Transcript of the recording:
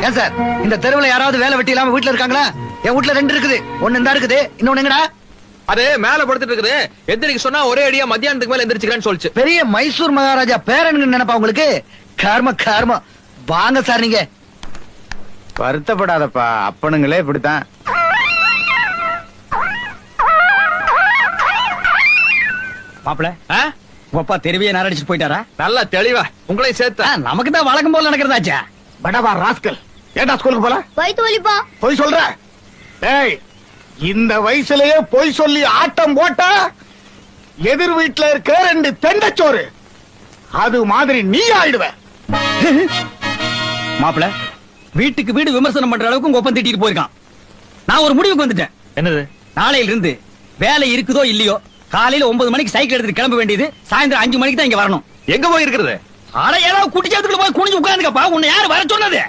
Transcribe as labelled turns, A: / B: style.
A: ஏன் சார் இந்த தெருவுல யாராவது வேலை வெட்டி இல்லாம வீட்டுல இருக்காங்களா? என் வீட்டுல 2 இருக்குது. ஒண்ணு இந்த இருக்குது, இன்னொன்னு எங்கடா?
B: அது மேல படுத்துட்டு இருக்குது. எந்திரிக்க சொன்னா ஒரே அடியா மத்தியானத்துக்கு மேல எந்திரிச்சுக்கிறேன்னு சொல்லிச்சு.
A: பெரிய மைசூர் மகாராஜா பேரன் நினைப்பா உங்களுக்கு? கர்ம வாங்க சார். நீங்க
C: வருத்தப்படாதப்பா, அப்பனுங்களே இப்படித்தான்.
D: மாப்பிள, உப்பா தெருவியே நாரடிச்சு போயிட்டாரா?
B: நல்லா தெளிவா உங்களையும் சேர்த்தா.
D: நமக்கு தான் வழக்கம் போல நடக்கிறதாச்சா.
C: படவா ராஸ்கல், ஏண்டா ஸ்கூலுக்கு போல?
E: வயித்து வலிப்பா.
C: பொய் சொல்ற? ஏய், இந்த வயசுலயே பொய் சொல்லி ஆட்டம் போட்டா எதிர் வீட்டுல இருக்க 2 தெண்டச்சோறு அது மாதிரி நீ ஆயிடுவ.
D: மாப்பிள, வீட்டுக்கு வீடு விமர்சனம் பண்ற அளவுக்கு உங்க ஒப்பம் திட்டிட்டு போயிருக்கான். நான் ஒரு முடிவுக்கு வந்துட்டேன்.
B: என்னது?
D: நாளையில இருந்து வேலை இருக்குதோ இல்லையோ, காலையில 9 மணிக்கு சைக்கிள் எடுத்துட்டு கிளம்ப வேண்டியது, சாயந்தரம் 5 மணிக்கு தான் இங்க வரணும்.
B: எங்க போய் இருக்கிறது?
D: ஆனா ஏதாவது குட்டிச்சாத்துக்குள்ள போய் குனிஞ்சு உட்கார்ந்துக்கப்பா. உன்னை யாரு வர சொன்னது?